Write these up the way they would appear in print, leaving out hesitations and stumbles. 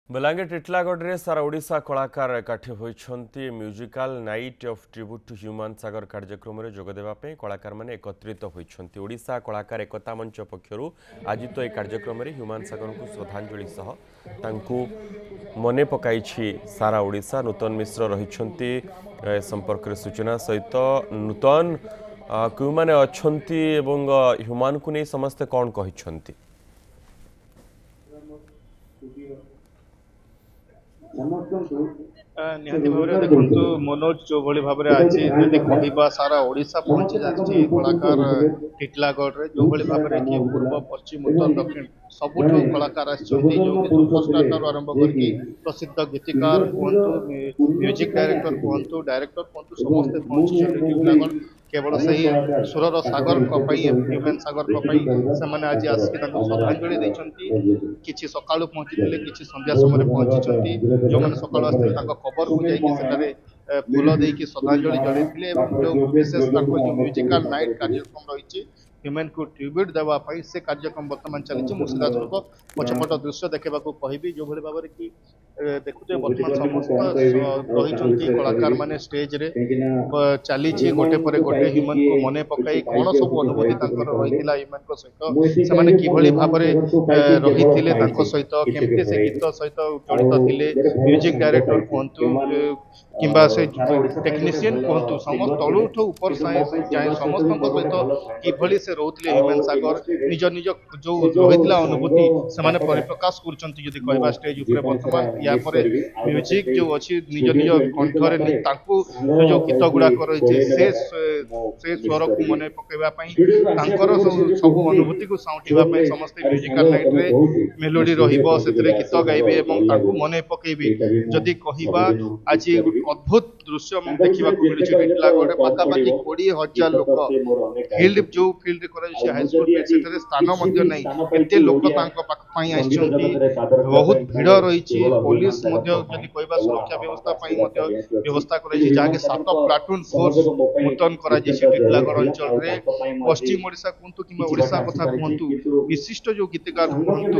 बलांगीर टिटलागढ़ में सारा ओडिशा कलाकार एकाठी होती musical night of tribute to Humane Sagar कार्यक्रम में जोगदेवाई कलाकार मैंने एकत्रित होती ओडिशा कलाकार एकता मंच पक्षर आयोजित यह कार्यक्रम में ह्यूमन सागर को श्रद्धांजलि सह मने पकाई सारा ओडिशा नूतन मिश्र रही संपर्क सूचना सहित नूतन क्यों मैंने अच्छा ह्यूमन को नहीं समस्ते कौन कहते निहाती भाव में देखु मनोज जो भाई भाव में आज जदि कह सारा ओडिशा पहुंची जाती कलाकार टिटलागढ़ जो भाई भाव में कि पूर्व पश्चिम उत्तर दक्षिण सबुठ कलाकार जो सुपरस्टार आरंभ कर प्रसिद्ध गीतिकार कहतु म्यूजिक डायरेक्टर कहतु डायरेक्टर कहतु समस्ते पहुंची टिटलागढ़ केवल से ही सुरर सागर ह्यूमन सागर से आज आसिक श्रद्धांजलि देती किसी सका पहुंची किसी संध्या समय पहुंची जो मैंने सका आसते खबर को जाकि फूल देकी श्रद्धांजलि जड़े जो विशेष जो म्यूजिकल नाइट कार्यक्रम रही ह्यूमन को ट्रिब्यूट देवाई से कार्यक्रम बर्तमान चली मुझे पछपट दृश्य देखा कहबी जो भाई भाव कि देखुए बर्तमान समस्त रही कलाकार माने स्टेज रे चली गोटे पर गोटे ह्यूमन को मन पकई कौन सब अनुभूति रही ह्यूमन सहित से किभली भाव रही सहित केमती से गीत सहित जड़ित थे म्यूजिक डायरेक्टर कहतु किंबा से टेक्नीशियन कहतु समस्त तलुठ ऊपर जाए समस्त सहित किभली से रोते ह्यूमन सागर निज निज जो रही अनुभूति से परिप्रकाश कर स्टेज उपर बर्तमान या म्यूजिक जो अच्छी निज निज कंठर जो गीत गुड़ाक रही से स्वर को मन पकड़ सब अनुभूति को साउंटाई समस्त म्यूजिकल नाइट रे मेलोडी गीत गाइबे मन पकईबे जदि कहवा आज अद्भुत दृश्य देखा मिलूगढ़ पाखापाखि 20,000 लोक फील्ड जो फील्ड हाईस्कूल स्थान नहीं लोक बहुत भीड़ रही पुलिस कहवा सुरक्षा व्यवस्था व्यवस्था कर 7 प्लाटून फोर्स मुतयन टिटलागढ़ अंचल में पश्चिम ओडिशा कहतु कि ओडिशा कथा कहतु विशिष्ट जो गीतकार कहतु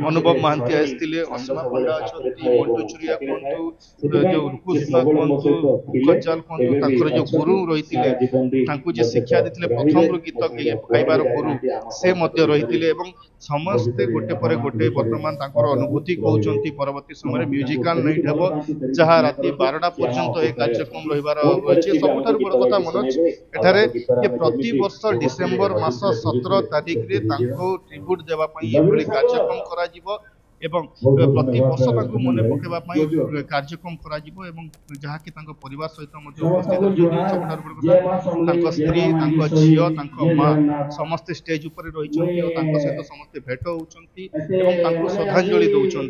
अनुभव महांती आसते असीमा पंडा अच्छा मंटू चुरिया कहतु जो रुकुस्ना कहतु मुखचाल कहतु जो गुरु रही शिक्षा देते प्रथम गीत गाइबार गुरु से रही समस्ते गोटे पर गोटे बर्तमान अनुभूति कहते परवर्ती समय म्यूजिकल नाइट हम जहाँ राति 12टा पर्यंत यह कार्यक्रम रही सबुठ बड़ कथा मनोज एठारे प्रति वर्ष डिसेम्बर मास 17 तारिख ट्रिब्यूट देवाई कार्यक्रम करा एवं प्रति वर्ष मन पकड़ाई कार्यक्रम जहाँकि परिवार सहित उपस्थित स्त्री झील माँ समस्ते स्टेज उपर रही सहित समस्ते भेट होती श्रद्धांजलि दौरान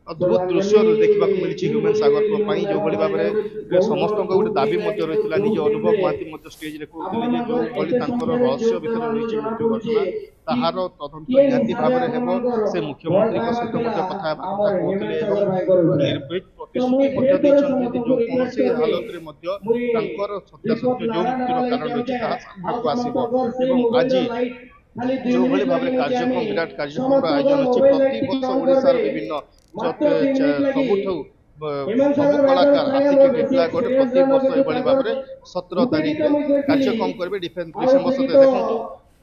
अद्भुत दृश्य देखा मिली ह्यूमन सागर जो भाई भाव में समस्त गोटे दाबी रही निज अनुभव महांती स्टेज रे कहते जो भाई रहस्य भितर रही मृत्यु घटना ताहार तदंत निहाती भाव में से मुख्यमंत्री सहित कथा कहते निर्भीक प्रतिश्रुति जो कौन हालत सत्यासत्य जो मृत्युर कारण रही आसब आज जो भाई भाव में कार्यक्रम विराट कार्यक्रम आयोजन अच्छी प्रति वर्ष ओडिशार विभिन्न सबुठ सब कलाकार आसिक टिटलागढ़ प्रति वर्ष यह भाव में 17 तारिख कार्यक्रम करेंगे डिसेम्बर 17 देखो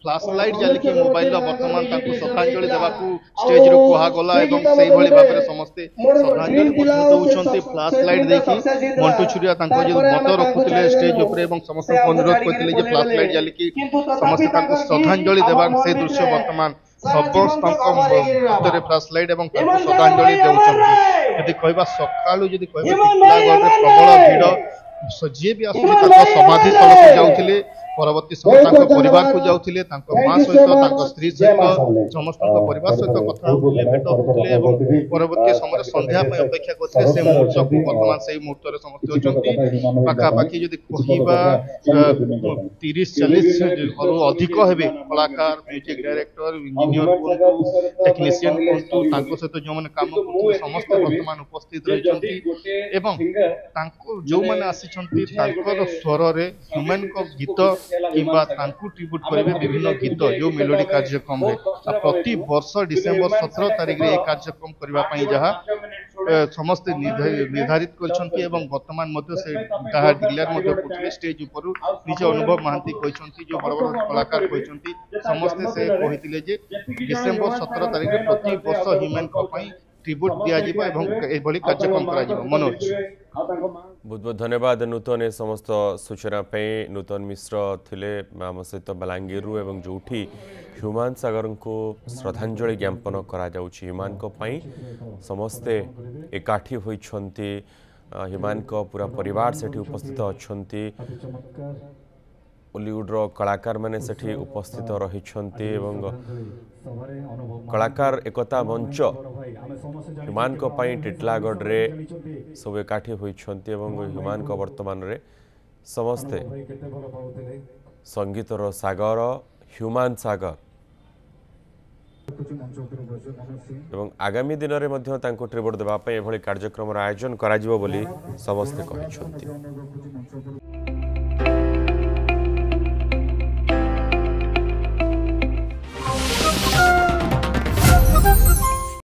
फ्लैश लाइट जालिकी मोबाइल बर्तमान श्रद्धांजलि देवाक स्टेज रू कहगला से भाव में समस्ते श्रद्धांजलि दौरान फ्लैश लाइट देखी मंटू छुरिया जो मत रखुते स्टेज उपर समस्त अनुरोध करते फ्लैश लाइट जालिकी समस्ते श्रद्धांजलि देवा से दृश्य बर्तमान समस्त फ्लैश लाइट श्रद्धांजलि दे कहवा सका टिटलागढ़ प्रबल भीड़ जी भी आसुले समाधि स्थल को जाऊे परवर्ती समय परिवार को जाऊे माँ सहित स्त्री सहित समस्त परिवार सहित कथा भेट होते परवर्ती समय संध्या अपेक्षा करते से मुहूर्त को बर्तमान से मुहूर्त समस्त अच्छा पाखापाखि जब कह 30-40 अधिक हे कलाकार म्यूजिक डायरेक्टर इंजीनियर टेक्नीशियन कहतु सहित जो मैंने काम करते समस्त बर्तमान उपस्थित रही जो मैंने आसी स्वर ह्यूमन गीत किंबा ट्रिब्यूट करेंगे विभिन्न गीत जो मेलोडी कार्यक्रम प्रति वर्ष डिसेम्बर 17 तारिख रे कार्यक्रम करने जहाँ ସମସ୍ତେ ନିର୍ଦ୍ଧାରିତ କରିଛନ୍ତି ଏବଂ ବର୍ତ୍ତମାନ ମଧ୍ୟ ସେ ତାହା ଡିକ୍ଲେୟାର ମଧ୍ୟ କରୁଥିଲେ ଷ୍ଟେଜ ଉପରୁ ନିଜ ଅନୁଭବ ମହାନ୍ତି କହିଛନ୍ତି ଯୋଉ ବଡ଼ ବଡ଼ କଳାକାର କହିଛନ୍ତି ସମସ୍ତେ ସେ କହିଥିଲେ ଯେ ଡିସେମ୍ବର 17 ତାରିଖରେ ପ୍ରତି ବର୍ଷ ହ୍ୟୁମାନ୍ଙ୍କ ପାଇଁ ट्रिब्यूट दिया एवं एभली कार्यक्रम करा मनोज बहुत बहुत धन्यवाद नूतन ए समस्त सूचना पे नूतन मिश्र थिले आम सहित बलांगीर एवं जोठी ह्यूमान सागर को श्रद्धांजलि ज्ञापन करा जाउछि ह्यूमान को पई समस्ते एकाठी होइछंती ह्यूमान को पूरा परिवार सेठी उपस्थित अछंती बॉलीवुड रो कलाकार माने सेठी उपस्थित रहिछंती एवं कलाकार एकता मंच ह्यूमान को पई टिटलागढ़ रे सब एकाठी होइछंती एवं ह्यूमान को वर्तमान रे समस्ते संगीत रो सागर ह्यूमान सागर एवं आगामी दिन रे मध्य तांको ट्रिब्यूट देबा पई एभली कार्यक्रम आयोजन करा जिवो बोली समस्ते कहिछंती।